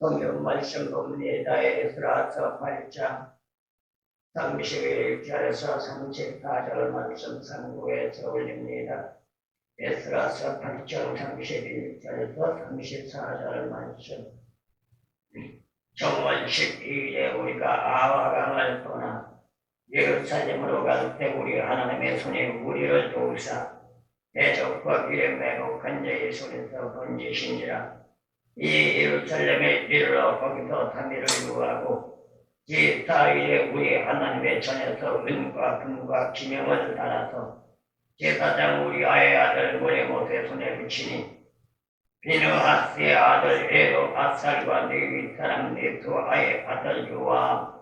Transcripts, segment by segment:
성경 말씀 봅니다. 에스라서 8장 31절에서 34절 말씀 상고에서 올립니다. 에스라서 8장 31절에서 34절 말씀. 정월 12일에 우리가 아와강을 떠나 예루살렘으로 갈 때 우리 하나님의 손에 우리를 도우사 대적과 길에 매복한 자의 손에서 건지시니라. 이 예루살렘에 이르러 거기서 담의를 유하고 제4일에 우리 하나님의 전에서 은과 금과 기명을 달아서 제사장 우리아의 아들 모레못의 손에 붙이니 비느하스의 아들 에도 아살과 네위 사람 네토아의 아들 요아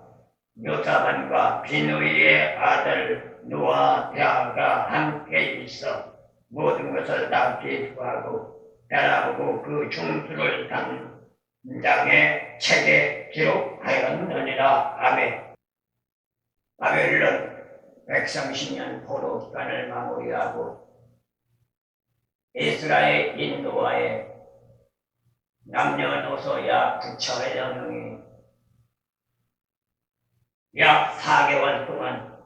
요사반과 비누이의 아들 노아 대아가 함께 있어 모든 것을 다 기수하고 따라오고 그 중수를 당장의 책에 기록하였느니라. 아멘. 바벨론 130년 포로 기간을 마무리하고 이스라엘 인도와의 남녀노소 약 9천여 명이 약 4개월 동안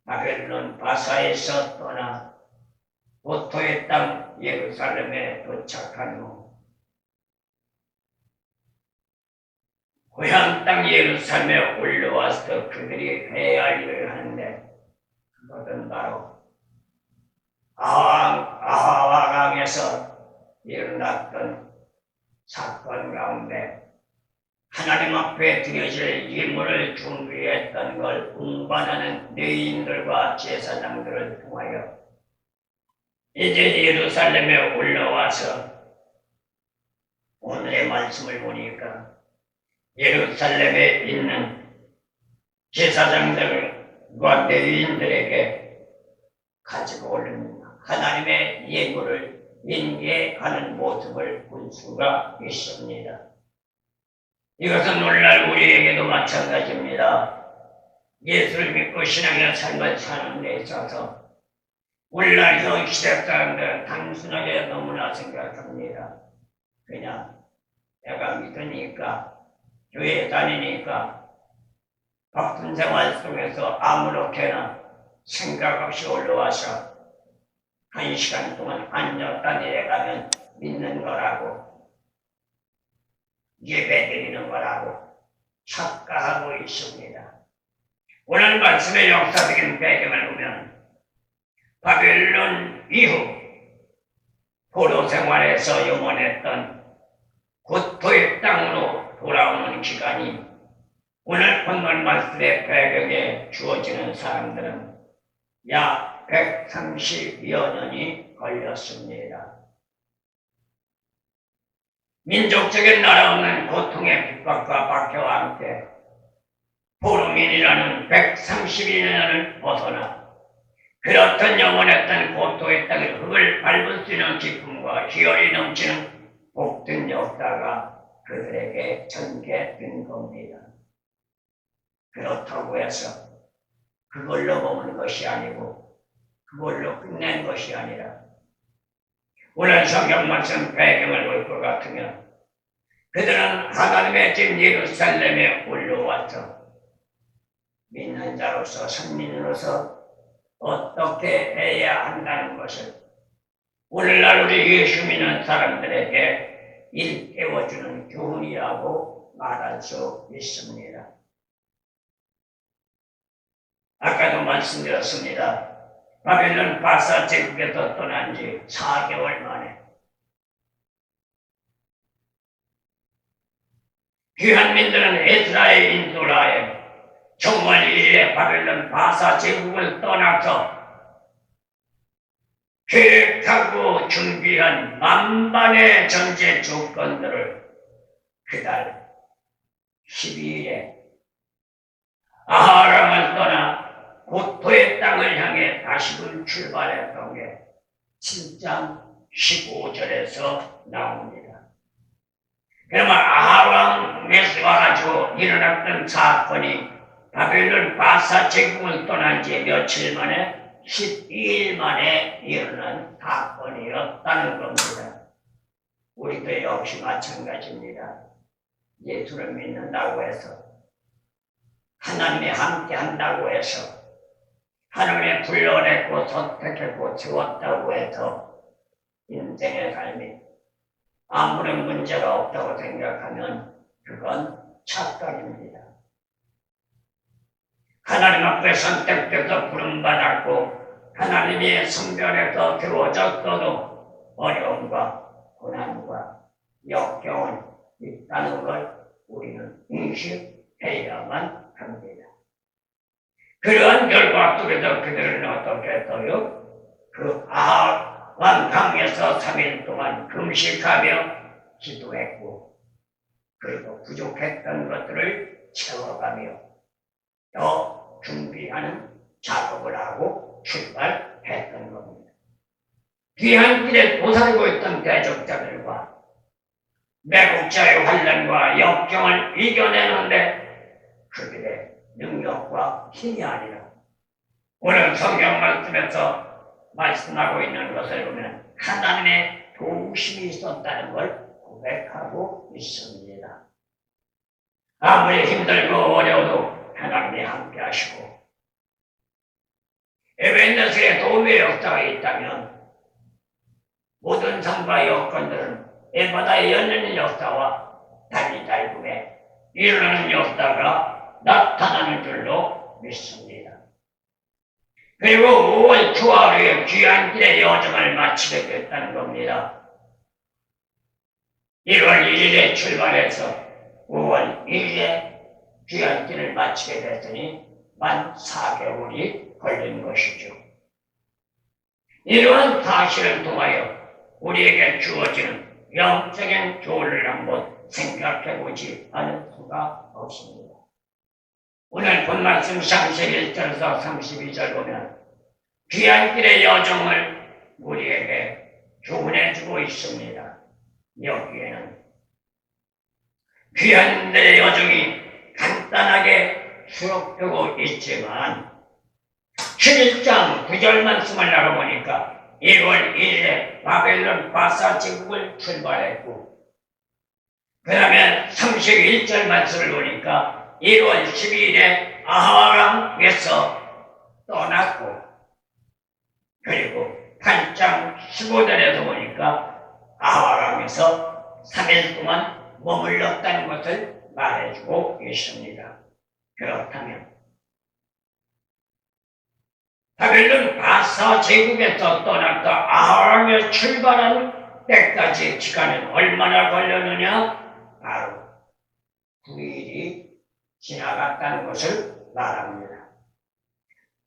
바벨론 바사에서 떠나 고토의 땅 예루살렘에 도착한 후 고향 땅 예루살렘에 올라와서 그들이 해야 할 일을 하는데 그것은 바로 아하와강에서 일어났던 사건 가운데 하나님 앞에 드려질 예물을 준비했던 걸 운반하는 레위인들과 제사장들을 통하여 이제 예루살렘에 올라와서 오늘의 말씀을 보니까 예루살렘에 있는 제사장들과 레위인들에게 가지고 오는 하나님의 예물을 인계하는 모습을 볼 수가 있습니다. 이것은 오늘날 우리에게도 마찬가지입니다. 예수를 믿고 신앙의 삶을 사는 데 있어서 오늘날 현 시대 사람들은 단순하게 너무나 생각합니다. 그냥 내가 믿으니까 교회 다니니까 바쁜 생활 속에서 아무렇게나 생각 없이 올라와서 1시간 동안 앉았다 내려가면 믿는 거라고 예배 드리는 거라고 착각하고 있습니다. 오늘 말씀의 역사적인 배경을 보면 바벨론 이후 포로 생활에서 영원했던 고토의 땅으로 돌아오는 기간이 오늘 본문 말씀의 배경에 주어지는 사람들은 약 130여 년이 걸렸습니다. 민족적인 나라 없는 고통의 핍박과 박해와 함께 포로민이라는 132년을 벗어나 그렇던 영원했던 고토의 땅의 흙을 밟을 수 있는 기쁨과 희열이 넘치는 복된 역사가 그들에게 전개된 겁니다. 그렇다고 해서 그걸로 머무는 것이 아니고 그걸로 끝낸 것이 아니라 오늘 성경 말씀 배경을 볼 것 같으면 그들은 하나님의 집 예루살렘에 올라와서 믿는 자로서 선민으로서 어떻게 해야 한다는 것을 오늘날 우리 예수 믿는 사람들에게 일깨워주는 교훈이라고 말할 수 있습니다. 아까도 말씀드렸습니다. 바벨론 바사 제국에서 떠난 지 4개월 만에 귀한 민들은 에스라의 인도라에 정월 1일에 바벨론 바사 제국을 떠나서 계획하고 준비한 만반의 전제 조건들을 그달 12일에 아하람을 떠나 고토의 땅을 향해 다시금 출발했던 게 7장 15절에서 나옵니다. 그러면 아하람에서 와가지고 일어났던 사건이 바벨론 바사 제국을 떠난 지 며칠 만에 12일 만에 일어난 사건이었다는 겁니다. 우리도 역시 마찬가지입니다. 예수를 믿는다고 해서, 하나님이 함께 한다고 해서, 하나님의 불러냈고 선택했고 세웠다고 해서 인생의 삶이 아무런 문제가 없다고 생각하면 그건 착각입니다. 하나님 앞에 선택돼서 부름받았고 하나님이 성별에서 세워졌어도 어려움과 고난과 역경은 있다는 걸 우리는 인식해야만 합니다. 그러한 결과 속에서 그들은 어떻게 했어요? 그 아합 강에서 3일 동안 금식하며 기도했고, 그리고 부족했던 것들을 채워가며 더 준비하는 작업을 하고 출발했던 겁니다. 귀한 길에 도사리고 있던 대적자들과 매국자의 환난과 역경을 이겨내는데 그들의 능력과 힘이 아니라 오늘 성경 말씀에서 말씀하고 있는 것을 보면 하나님의 도우심이 있었다는 걸 고백하고 있습니다. 아무리 힘들고 어려워도 하나님이 함께 하시고 에벤네스의 도움의 역사가 있다면 모든 상과 여건들은 에바다의 열리는 역사와 달리달굼에 일어나는 역사가 나타나는 줄로 믿습니다. 그리고 5월 초하루에 귀한 길의 여정을 마치게 됐다는 겁니다. 1월 1일에 출발해서 5월 1일에 귀한 길을 마치게 됐으니 만 4개월이 걸린 것이죠. 이러한 사실을 통하여 우리에게 주어지는 영적인 교훈을 한번 생각해보지 않을 수가 없습니다. 오늘 본 말씀 31절에서 32절 보면 귀한 길의 여정을 우리에게 교훈해주고 있습니다. 여기에는 귀한 길의 여정이 간단하게 수록되고 있지만 11장 9절 말씀을 나눠보니까 1월 1일에 바벨론 바사 제국을 출발했고 그 다음에 31절 말씀을 보니까 1월 12일에 아하람에서 떠났고 그리고 8장 15절에서 보니까 아하람에서 3일 동안 머물렀다는 것을 말해주고 있습니다. 그렇다면 바벨론 바사 제국에서 떠났다 아하람에 출발한 때까지 기간은 얼마나 걸렸느냐? 바로 9일이 지나갔다는 것을 말합니다.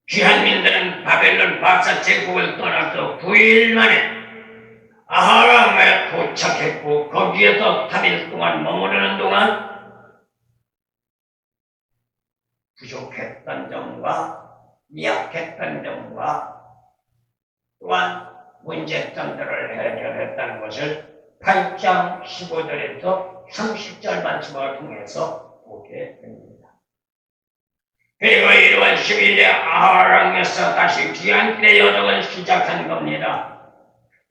귀한민들은 바벨론 바사 제국을 떠나서 9일 만에 아하람에 도착했고 거기에서 3일 동안 머무르는 동안 부족했던 점과 미약했던 점과 또한 문제점들을 해결했다는 것을 8장 15절에서 30절 말씀을 통해서 보게 됩니다. 그리고 1월 10일에 아하람에서 다시 귀한 길의 여정을 시작한 겁니다.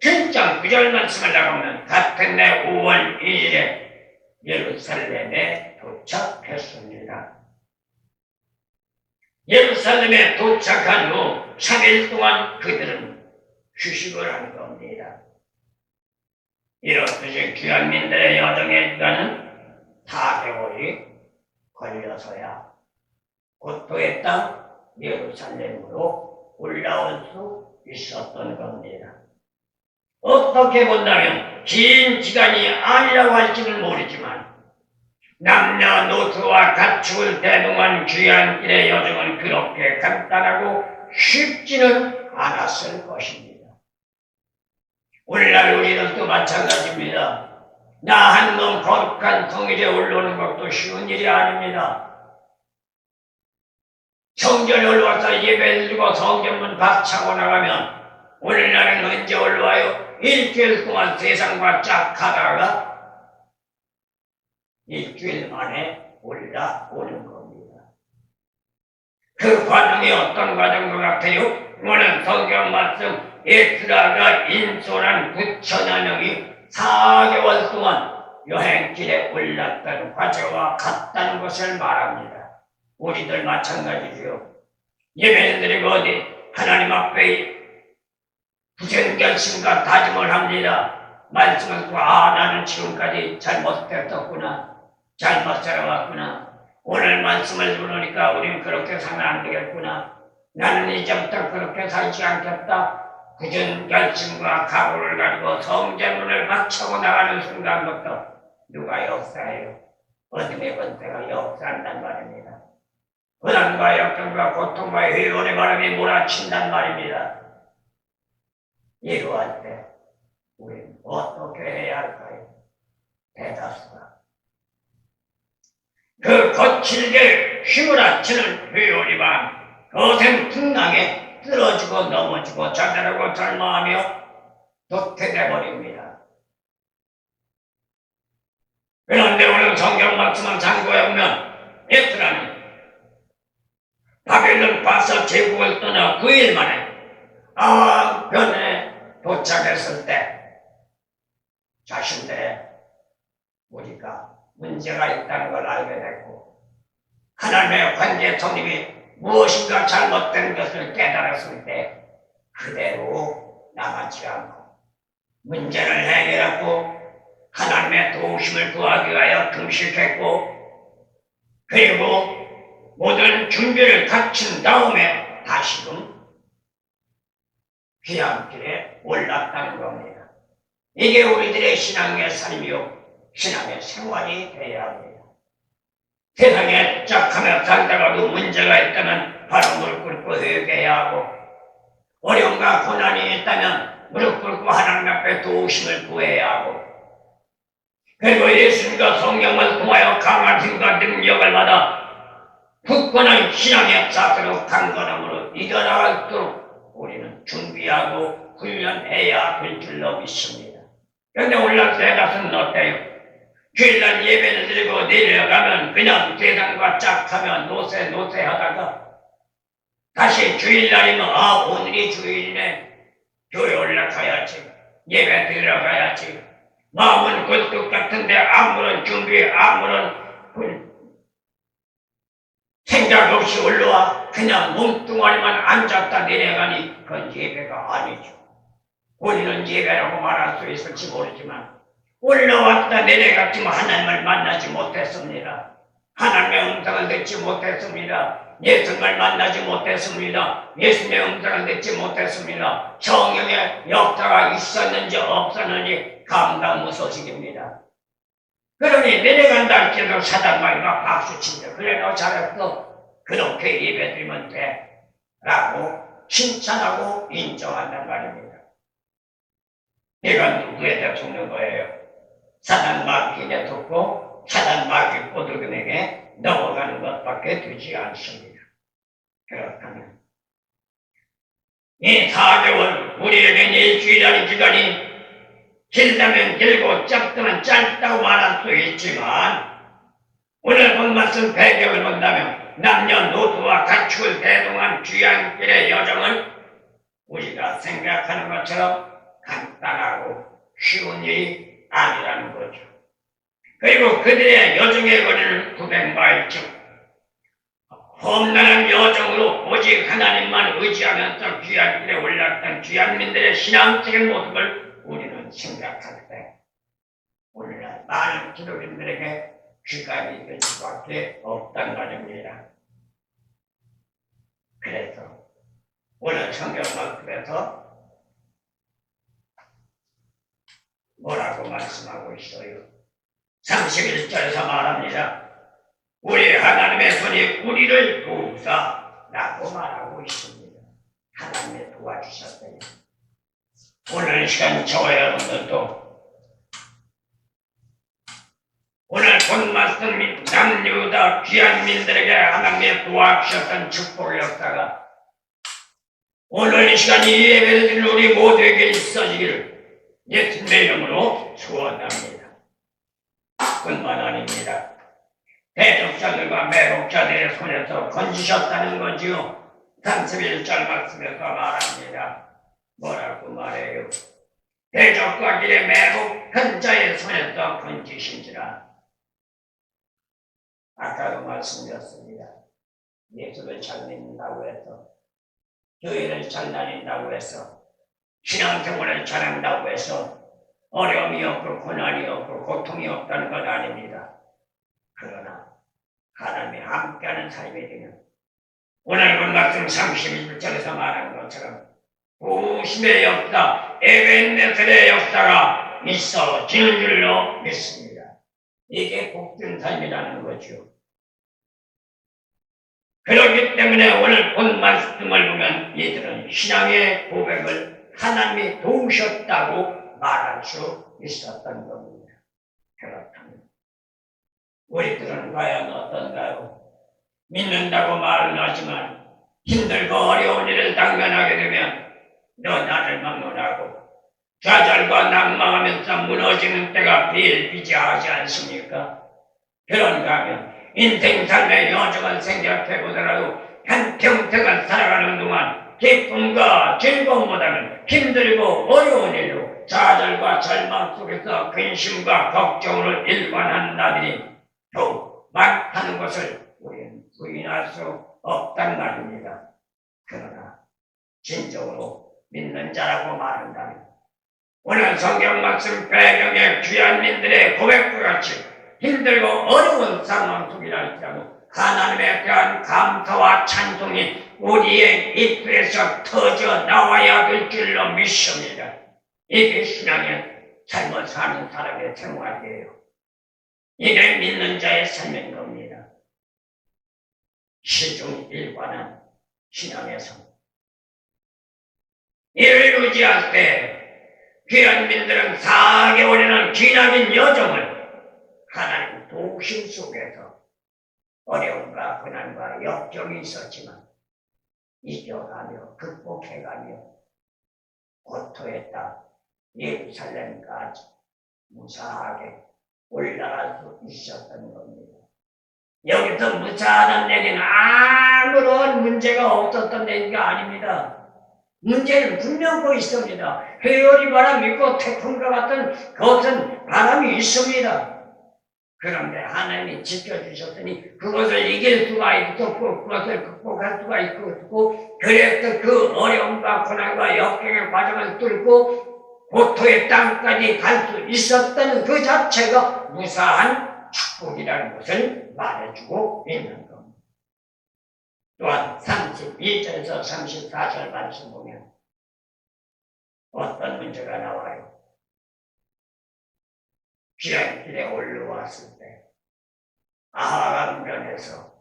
7장 9절 말씀을 나가면 같은 해 5월 1일에 예루살렘에 도착했습니다. 예루살렘에 도착한 후 3일 동안 그들은 휴식을 한 겁니다. 이렇듯이 귀한민들의 여정의 기간은 4개월이 걸려서야 고토의 땅 예루살렘으로 올라올 수 있었던 겁니다. 어떻게 본다면 긴 기간이 아니라고 할지는 모르지만 남녀노소와 가축을 대동한 귀한 길의 여정은 그렇게 간단하고 쉽지는 않았을 것입니다. 오늘날 우리는 또 마찬가지입니다. 나 한 놈 거룩한 성일에 올라오는 것도 쉬운 일이 아닙니다. 성전에 올라와서 예배를 드리고 성전문 박차고 나가면 오늘날은 언제 올라와요? 일주일 동안 세상과 쫙 가다가 일주일 만에 올라오는 겁니다. 그 과정이 어떤 과정인 것 같아요? 오늘 성경 말씀 에스라가 인솔한 9천여 명이 4개월 동안 여행길에 올랐던 과제와 같다는 것을 말합니다. 우리들 마찬가지지요. 예배를 드리고 어디 하나님 앞에 부전결심과 다짐을 합니다. 말씀을 듣고 나는 지금까지 잘못했었구나. 잘못 살아왔구나. 오늘 말씀을 들으니까 우리는 그렇게 살면 안 되겠구나. 나는 이제부터 그렇게 살지 않겠다. 굳은 결심과 각오를 가지고 성전문을 박차고 나가는 순간부터 누가 역사해요? 어둠의 권세가 역사한단 말입니다. 고난과 역경과 고통과 회원의 바람이 몰아친단 말입니다. 이러할 때 우리는 어떻게 해야 할까요? 대답수가 그 거칠게 휘몰아치는 회오리만 거센 풍랑에 쓰러지고 넘어지고 자살하고 절망하며 도태돼버립니다. 그런데 오늘 성경 말씀을 참고해 보면 에스라는 바벨론 바사 제국을 떠나 9일 만에 변에 도착했을 때 자신들의 우리가 문제가 있다는 걸 알게 됐고 하나님의 관계 성립이 무엇인가 잘못된 것을 깨달았을 때 그대로 나가지 않고 문제를 해결하고 하나님의 도우심을 구하기 위하여 금식했고 그리고 모든 준비를 갖춘 다음에 다시금 귀향길에 올랐다는 겁니다. 이게 우리들의 신앙의 삶이요 신앙의 생활이 되어야 합니다. 세상에 짝하며 살다가도 문제가 있다면 바로 무릎 꿇고 회개해야 하고 어려움과 고난이 있다면 무릎 꿇고 하나님 앞에 도우심을 구해야 하고 그리고 예수님과 성령을 통하여 강한 힘과 능력을 받아 굳건한 신앙의 자세로 강건함으로 이겨나갈도록 우리는 준비하고 훈련해야 될 줄로 믿습니다. 그런데 올라서 해가서는 어때요? 주일날 예배를 드리고 내려가면 그냥 세상과 짝하며 노세 하다가 다시 주일날이면 오늘이 주일이네. 교회 올라가야지. 예배 드리러 가야지. 마음은 굴뚝 같은데 아무런 준비 아무런 생각 없이 올라와 그냥 몸뚱아리만 앉았다 내려가니 그건 예배가 아니죠. 우리는 예배라고 말할 수 있을지 모르지만 올라왔다 내려갔지만 하나님을 만나지 못했습니다. 하나님의 음성을 듣지 못했습니다. 예수님을 만나지 못했습니다. 예수님의 음성을 듣지 못했습니다. 성령의 역사가 있었는지 없었는지 감당무소식입니다. 그러니 내려간다 할지라도 사단마귀가 박수친다. 그래 너 잘했어. 그렇게 예배드리면 돼. 라고 칭찬하고 인정한단 말입니다. 이건 누구에게 속는 거예요? 사단마귀에 속고 사단마귀 꼬들근에게 넘어가는 것밖에 되지 않습니다. 그렇다면 이 4개월 우리에겐 일주일이라는 기간이 길다면 길고 짧다면 짧다고 말할 수 있지만 오늘 본 말씀 배경을 본다면 남녀노소와 가축을 대동한 귀향길의 여정은 우리가 생각하는 것처럼 간단하고 쉬운 일이 아니라는 거죠. 그리고 그들의 여정의 거리는 900마일쯤 험난한 여정으로 오직 하나님만 의지하면서 귀향길에 올랐던 귀향민들의 신앙적인 모습을 우리는 생각할 때 오늘날 많은 기독인들에게 귀가 익을 수밖에 없단 말입니다. 그래서 오늘 성경 말씀에서 뭐라고 말씀하고 있어요? 31절에서 말합니다. 우리 하나님의 손이 우리를 도우사라고 말하고 있습니다. 하나님이 도와주셨어요. 오늘 시간 저와 여러분들도 오늘 본 말씀 및 남유다 귀한민들에게 하나님의 도와주셨던 축복의 역사가 오늘 이 시간 이 예배를 드리는 우리 모두에게 있어지기를 예수님의 이름으로 축원합니다. 뿐만 아닙니다. 대적자들과 매복자들의 손에서 건지셨다는 거지요. 31절 말씀에서 말합니다. 뭐라고 말해요? 대적과 길의 매복 큰 자의 손에서 건지신지라. 아까도 말씀드렸습니다. 예수를 잘 믿는다고 해서, 교회를 잘 다닌다고 해서, 신앙생활을 잘한다고 해서 어려움이 없고 고난이 없고 고통이 없다는 건 아닙니다. 그러나 하나님이 함께하는 삶이 되면 오늘 본 말씀 31절에서 말한 것처럼 부심의 역사, 에벤네셀의 역사가 있어지는 줄로 믿습니다. 이게 복된 삶이라는 거죠. 그렇기 때문에 오늘 본 말씀을 보면 이들은 신앙의 고백을 하나님이 도우셨다고 말할 수 있었던 겁니다. 그렇다면 우리들은 과연 어떤가요? 믿는다고 말은 하지만 힘들고 어려운 일을 당면하게 되면 너 나를 막론하고 좌절과 낙망하면서 무너지는 때가 비일비재하지 않습니까? 그런가 하면 인생 삶의 여정을 생각해보더라도 한평생을 살아가는 동안 기쁨과 즐거움보다는 힘들고 어려운 일로 좌절과 절망 속에서 근심과 걱정으로 일관한 나들이 더욱 많다는 것을 우리는 부인할 수 없단 말입니다. 그러나 진정으로 믿는 자라고 말한다면 오늘 성경 말씀 배경의 귀한 민들의 고백과 같이 힘들고 어려운 상황 속이라 할지라도 하나님에 대한 감사와 찬송이 우리의 입술에서 터져 나와야 될 줄로 믿습니다. 이게 신앙의 삶을 사는 사람의 생활이에요. 이게 믿는 자의 삶인 겁니다. 시중일관한 신앙의 삶. 이를 의지할 때 귀한 민들은 4개월이나 기나긴 여정을 하나님 도우심 속에서 어려움과 고난과 역경이 있었지만 이겨가며 극복해가며 고토의 땅 예루살렘까지 무사하게 올라갈 수 있었던 겁니다. 여기서 무사하다는 얘기는 아무런 문제가 없었던 얘기가 아닙니다. 문제는 분명히 있습니다. 회오리 바람이 있고 태풍과 같은 것은 바람이 있습니다. 그런데 하나님이 지켜주셨으니 그것을 이길 수가 있었고 그것을 극복할 수가 있고 그래서 그 어려움과 고난과 역경의 과정을 뚫고 고토의 땅까지 갈 수 있었다는 그 자체가 무사한 축복이라는 것을 말해주고 있는 겁니다. 또한 32절에서 34절 말씀 보면 어떤 문제가 나와요? 귀한 길에 올라왔을 때 아하람변에서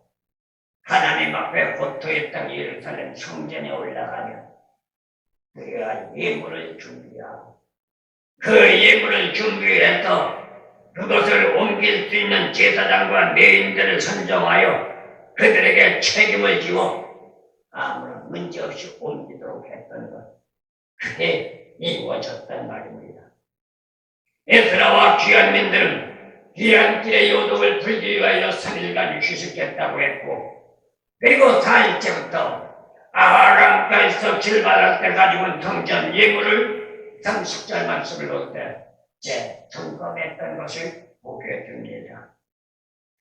하나님 앞에 고토의 땅 예루살렘 성전에 올라가면 그가 예물을 준비하고 그 예물을 준비해서 그것을 옮길 수 있는 제사장과 레위인들을 선정하여 그들에게 책임을 지고 아무런 문제없이 옮기도록 했던 것, 그게 이루어졌단 말입니다. 에스라와 귀한 민들은 귀한 길의 요동을 풀기 위하여 3일간 휴식했다고 했고, 그리고 4일째부터 아하람까지서 출발할 때 가지고 성전 예물을 30절 말씀을 볼 때 재점검했던 것을 보게 됩니다.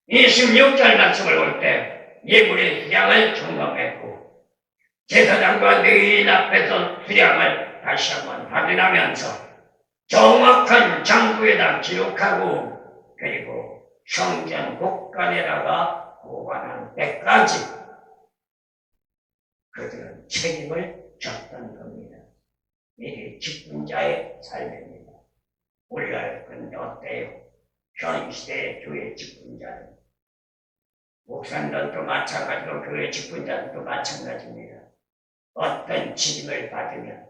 26절 말씀을 볼 때 예물의 수량을 점검했고 제사장과 레위인 앞에서 수량을 다시 한번 확인하면서 정확한 장부에다 기록하고 그리고 성전 곳간에다가 보관한 때까지 그들은 책임을 졌던 겁니다. 이게 직분자의 삶입니다. 우리가 그런데 어때요? 현 시대의 교회 직분자는 목사님들도 마찬가지고 교회 직분자들도 마찬가지입니다. 어떤 직임을 받으면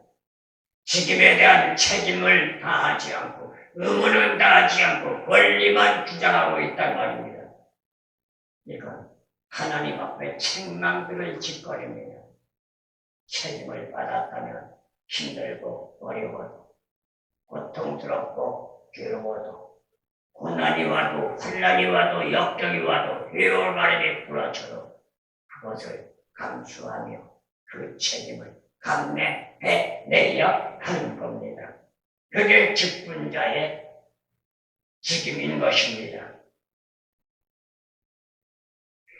직임에 대한 책임을 다하지 않고 의무는 다하지 않고 권리만 주장하고 있단 말입니다. 이건 하나님 앞에 책망들을 짓거립니다. 책임을 받았다면 힘들고 어려워도 고통스럽고 괴로워도 고난이 와도 환난이 와도 역경이 와도 회오리 바람이 불어쳐도 그것을 감수하며 그 책임을 감내해내야 하는 겁니다. 그게 직분자의 책임인 것입니다.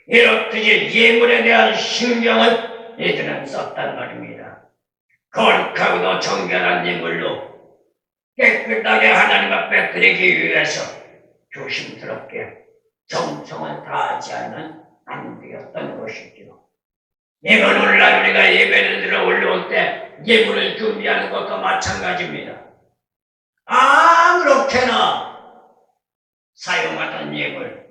이렇듯이 예물에 대한 신경을 이들은 썼단 말입니다. 거룩하고도 정결한 예물로 깨끗하게 하나님 앞에 드리기 위해서 조심스럽게 정성을 다하지 않으면 안 되었던 것이죠. 이번 오늘날 우리가 예배를 들어 올라올 때 예물을 준비하는 것도 마찬가지입니다. 아무렇게나 사용하던 예물,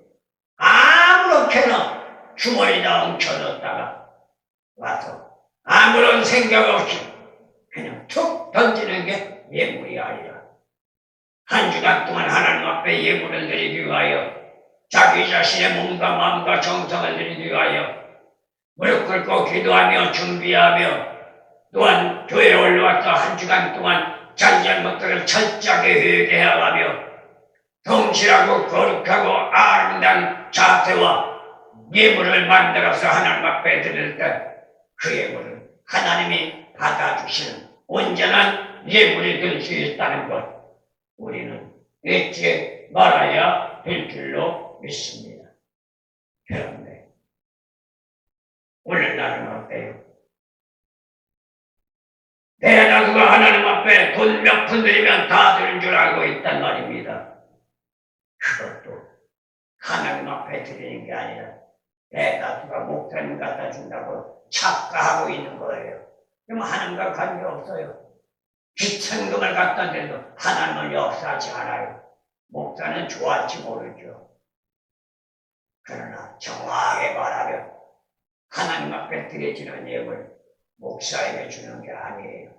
아무렇게나 주머니에다 엉켜뒀다가 와서 아무런 생각 없이 그냥 툭 던지는 게 예물이 아니라 한 주간 동안 하나님 앞에 예물을 드리기 위하여 자기 자신의 몸과 마음과 정성을 드리기 위하여 무릎 꿇고 기도하며 준비하며 또한 교회에 올라와서 한 주간 동안 자기 잘못들을 철저하게 회개해가며 성실하고 거룩하고 아름다운 자세와 예물을 만들어서 하나님 앞에 드릴 때 그 예물을 하나님이 받아주시는 온전한 예물이 될 수 있다는 것 우리는 잊지 말아야 될 줄로 믿습니다. 그런데 오늘날은 어때요? 대다수가 하나님 앞에 돈 몇 푼 드리면 다 드린 줄 알고 있단 말입니다. 그것도 하나님 앞에 드리는 게 아니라 대다수가 목사님 갖다 준다고 착각하고 있는 거예요. 그럼 하나님과 관계없어요. 기천금을 갖다 드려도 하나님은 역사하지 않아요. 목사는 좋아할지 모르죠. 그러나 정확하게 말하면 하나님 앞에 드려지는 예물 목사에게 주는 게 아니에요.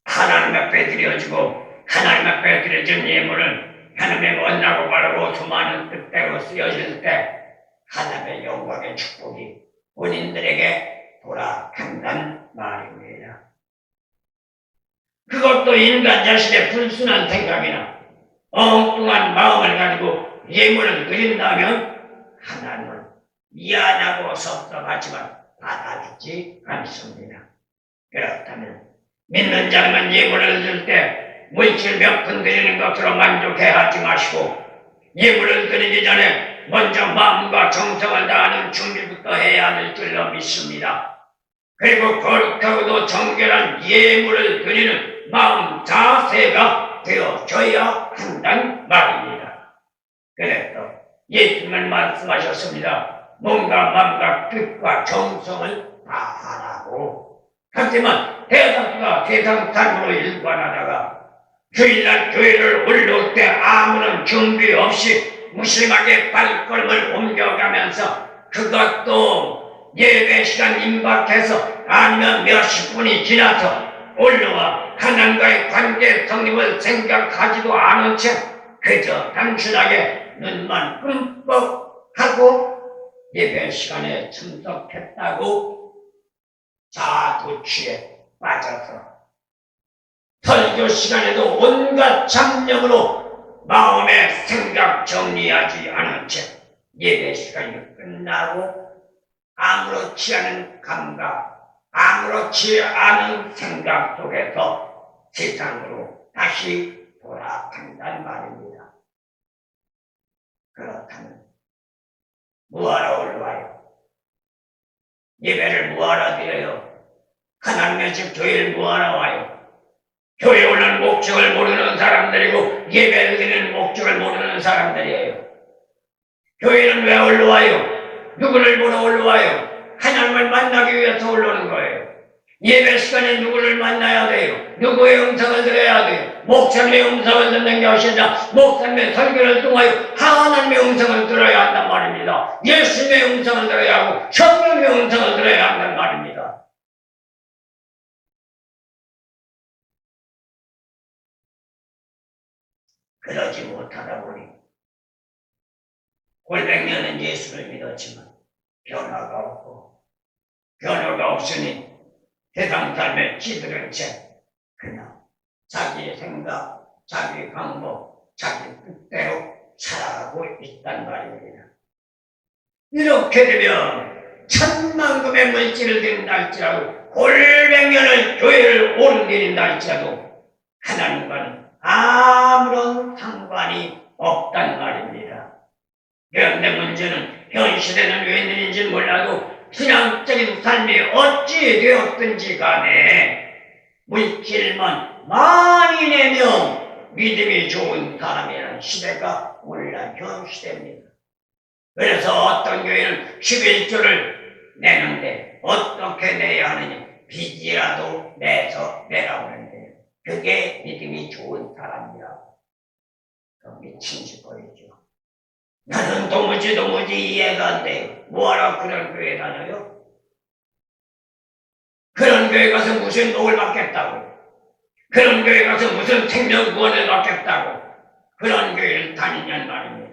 하나님 앞에 드려지고 하나님 앞에 드려진 예물은 하나님의 원하고 바라고 수많은 뜻대로 쓰여질 때 하나님의 영광의 축복이 본인들에게 돌아간다는 말입니다. 그것도 인간 자신의 불순한 생각이나 엉뚱한 마음을 가지고 예물을 드린다면 하나님은 미안하고 섭섭하지만 받아주지 않습니다. 그렇다면 믿는 자만 예물을 드릴 때 물질 몇 푼 드리는 것으로 만족해하지 마시고 예물을 드리기 전에 먼저 마음과 정성을 다하는 준비부터 해야 될 줄로 믿습니다. 그리고 거룩하고도 정결한 예물을 드리는 마음 자세가 되어져야 한다는 말입니다. 그래서 예수님은 말씀하셨습니다. 몸과 마음과 뜻과 정성을 다하라고. 하지만 대다수가 세상 삶으로 일관하다가 주일날 교회를 올라올 때 아무런 준비 없이 무심하게 발걸음을 옮겨가면서 그것도 예배 시간 임박해서 아니면 몇십 분이 지나서 올라와 하나님과의 관계 성립을 생각하지도 않은 채 그저 단순하게 눈만 끔뻑 하고 예배 시간에 참석했다고 자도취에 빠져서 설교 시간에도 온갖 잡념으로 마음의 생각 정리하지 않은 채 예배 시간이 끝나고 아무렇지 않은 감각, 아무렇지 않은 생각 속에서 세상으로 다시 돌아간단 말입니다. 그렇다면 뭐하러 올라와요? 예배를 뭐하러 드려요? 하나님의 집 교회를 뭐하러 와요? 교회 오는 목적을 모르는 사람들이고 예배를 드리는 목적을 모르는 사람들이에요. 교회는 왜 올라와요? 누구를 보러 올라와요? 하나님을 만나기 위해서 올라오는 거예요. 예배 시간에 누구를 만나야 돼요? 누구의 음성을 들어야 돼요? 목사님의 음성을 듣는 것이 아니라 목사님의 설교를 통하여 하나님의 음성을 들어야 한단 말입니다. 예수님의 음성을 들어야 하고 성령의 음성을 들어야 한단 말입니다. 그러지 못하다 보니 골백년은 예수를 믿었지만 변화가 없고 변화가 없으니 세상 삶에 찌들은 채 그냥 자기의 생각, 자기 방법, 자기 뜻대로 살아가고 있단 말입니다. 이렇게 되면 천만금의 물질을 드린다 할지라도 골백년을 교회를 오른 길인다 할지라도 하나님과는 아무런 상관이 없단 말입니다. 그런데 문제는 현 시대는 웬일인지 몰라도 신앙적인 삶이 어찌 되었든지 간에 물질만 많이 내면 믿음이 좋은 사람이라는 시대가 오늘날 현 시대입니다. 그래서 어떤 교회는 11조를 내는데 어떻게 내야 하느냐, 빚이라도 내서 내라고 하는데 그게 믿음이 좋은 사람이라고. 미친 짓거리죠. 나는 도무지 이해가 안 돼요. 뭐하러 그런 교회 다녀요? 그런 교회 가서 무슨 복을 받겠다고, 그런 교회 가서 무슨 생명 구원을 받겠다고 그런 교회를 다니냔 말입니다.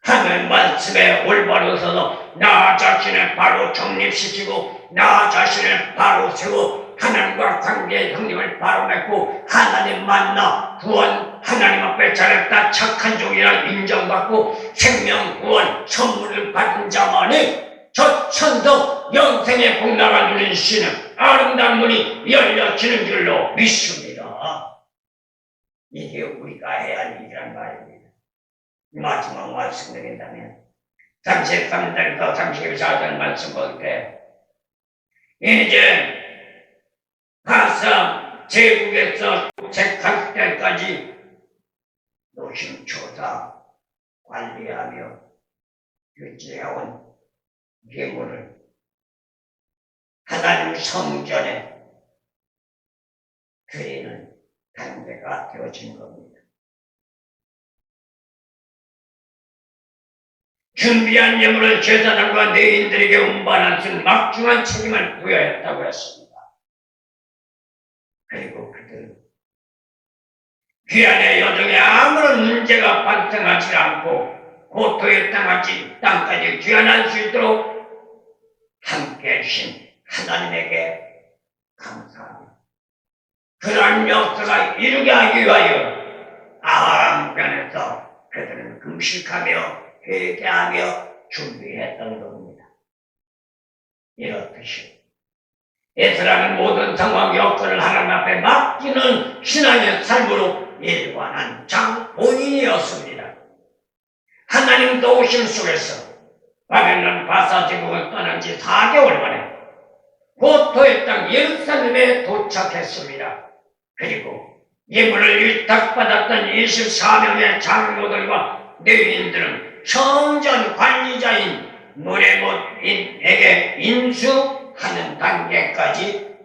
하나님 말씀에 올바로 서서 나 자신을 바로 정립시키고 나 자신을 바로 세우고 하나님과 관계의 형님을 바로 맺고 하나님 만나 구원 하나님 앞에 잘했다 착한 종이라 인정받고 생명 구원 선물을 받은 자만이 저 천도 영생의 복락을 누린 시는 아름다운 문이 열려지는 줄로 믿습니다. 이게 우리가 해야 할 일이란 말입니다. 마지막 말씀드린다면 33절부터 34절 말씀 볼 때 이제 가서 제국에서 책할 때까지 노심초사 관리하며 유지해온 예물을 하나님 성전에 드리는 단계가 되어진 겁니다. 준비한 예물을 제사장과 레위인들에게 운반할 수 있는 막중한 책임을 부여했다고 했습니다. 그리고 그들은 귀한의 여정에 아무런 문제가 발생하지 않고 고토에 땅까지 귀환할 수 있도록 함께 하신 하나님에게 감사합니다. 그러한 역사가 이루게 하기 위하여 아함변에서 그들은 금식하며 회개하며 준비했던 겁니다. 이렇듯이 에스라는 모든 상황 여건을 하나님 앞에 맡기는 신앙의 삶으로 일관한 장본인이었습니다. 하나님 도우심 속에서 바벨론 바사 제국을 떠난 지 4개월 만에 고토의 땅 예루살렘에 도착했습니다. 그리고 예물을 위탁받았던 24명의 장로들과 레위인들은 성전 관리자인 무레못인에게 인수하는 단계까지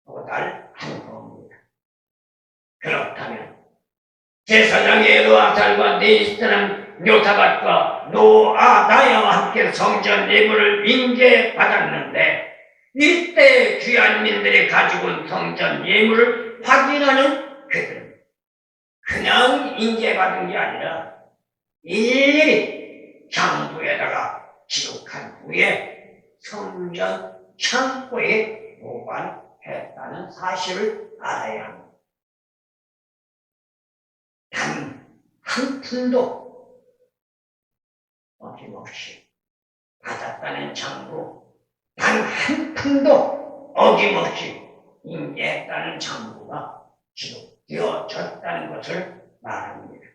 도달한 겁니다. 그렇다면 제사장 엘르아살과 네스라는 요사밧과 노아다야와 함께 성전 예물을 인계받았는데 이때 귀한 민들이 가지고 온 성전 예물을 확인하는 그들은 그냥 인계받은 게 아니라 일일이 장부에다가 기록한 후에 성전 창고에 보관했다는 사실을 알아야 합니다. 단 한 푼도 어김없이 받았다는 장부, 단 한 푼도 어김없이 인계했다는 장부가 기록되어졌다는 것을 말합니다.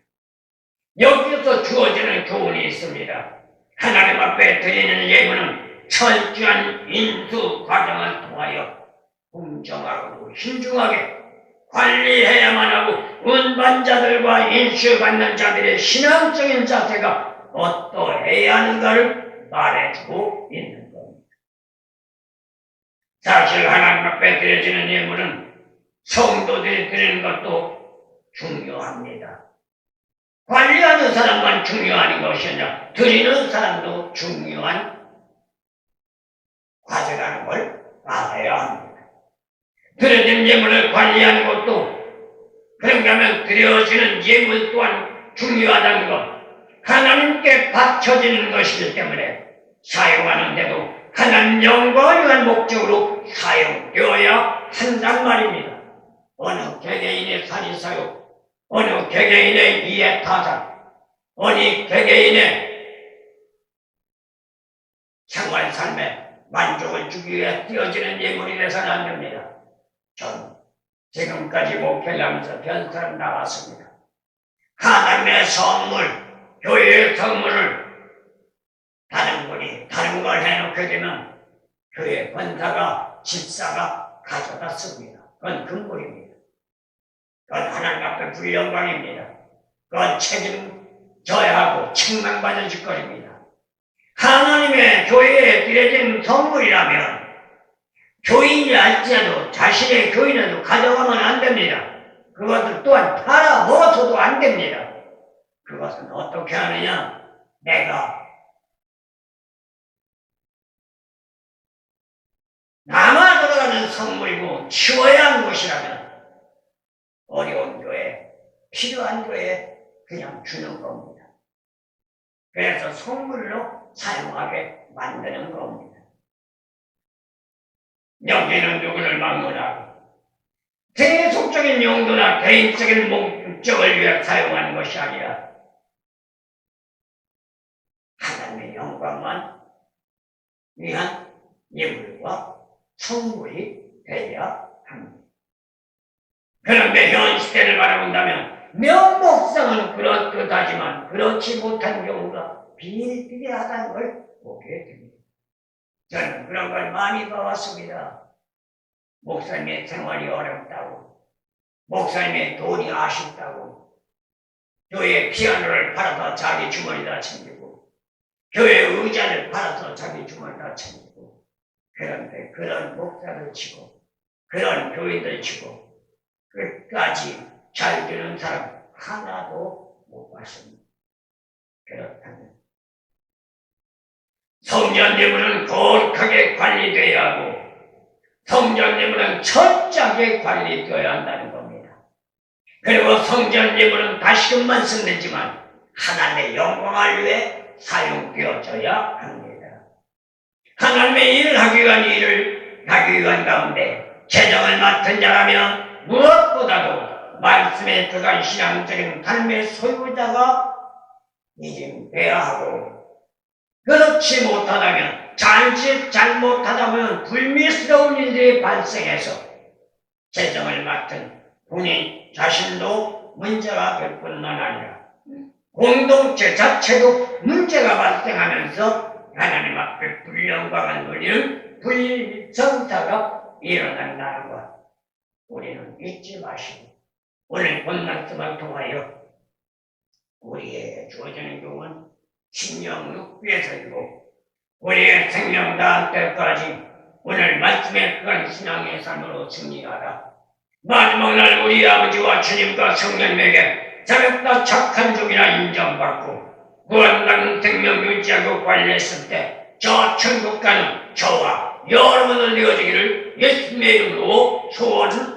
여기서 주어지는 교훈이 있습니다. 하나님 앞에 드리는 예물은 철저한 인수 과정을 통하여 공정하고 신중하게 관리해야만 하고 운반자들과 인수받는 자들의 신앙적인 자세가 어떠해야 하는가를 말해주고 있는 겁니다. 사실 하나님 앞에 드려지는 예물은 성도들이 드리는 것도 중요합니다. 관리하는 사람만 중요한 것이 아니라 드리는 사람도 중요한 과제라는 걸 알아야 합니다. 드려진 예물을 관리하는 것도 그런가 하면 드려지는 예물 또한 중요하다는 것, 하나님께 바쳐지는 것이기 때문에 사용하는데도 하나님 영광을 위한 목적으로 사용되어야 한단 말입니다. 어느 개개인의 사리사욕, 어느 개개인의 이해타산, 어느 개개인의 생활 삶에 만족을 주기 위해 띄어지는 예물이 되서는 안 됩니다. 전 지금까지 목회를 하면서 변사를 나왔습니다. 하나님의 선물, 교회의 선물을 다른 분이 다른 걸 해놓게 되면 교회 권사가 집사가 가져다 씁니다. 그건 금물입니다. 그건 하나님 앞에 불영광입니다. 그건 책임져야 하고 책망받은 짓거리입니다. 하나님의 교회에 드려진 선물이라면 교인이 할지라도 자신의 교인에도 가져가면 안 됩니다. 그것을 또한 팔아 먹어서도 안 됩니다. 그것은 어떻게 하느냐? 내가 남아 돌아가는 선물이고 치워야 하는 것이라면 어려운 교회, 필요한 교회에 그냥 주는 겁니다. 그래서 선물로 사용하게 만드는 겁니다. 여기는 누구를 막론하고 세속적인 용도나 개인적인 목적을 위해 사용하는 것이 아니라 하나님의 영광만 위한 예물과 선물이 되어야 합니다. 그런데 현 시대를 바라본다면 명목상은 그렇듯하지만 그렇지 못한 경우가 비일비재하다는 걸 보게 됩니다. 저는 그런 걸 많이 봐왔습니다. 목사님의 생활이 어렵다고, 목사님의 돈이 아쉽다고, 교회 피아노를 팔아서 자기 주머니에다 챙기고, 교회 의자를 팔아서 자기 주머니에다 챙기고, 그런데 그런 목사를 치고, 그런 교인들 치고, 끝까지 잘 되는 사람 하나도 못 봤습니다. 그렇다면 성전 예물은 거룩하게 관리되어야 하고 성전 예물은 철저하게 관리되어야 한다는 겁니다. 그리고 성전 예물은 다시금만 쓰는지만 하나님의 영광을 위해 사용되어져야 합니다. 하나님의 일을 하기 위한 일을 하기 위한 가운데 재정을 맡은 자라면 무엇보다도 말씀에 들어간 신앙적인 삶의 소유자가 인정돼야 하고 그렇지 못하다면 잘못하다면 불미스러운 일들이 발생해서 재정을 맡은 본인 자신도 문제가 될 뿐만 아니라 공동체 자체도 문제가 발생하면서 하나님 앞에 불영광을 누리는 불성사가 일어난다는 것 우리는 잊지 마시고 오늘 본 말씀을 통하여 우리에게 주어지는 교훈 신령 6부에서이고 우리의 생명 다할 때까지 오늘 말씀에 그간 신앙의 삶으로 승리하라. 마지막 날 우리 아버지와 주님과 성령님에게 자격다 착한 종이라 인정받고 구원받은 생명 유지하고 관리했을 때 저 천국 가는 저와 여러분을 이어지기를 예수님의 이름으로 소원을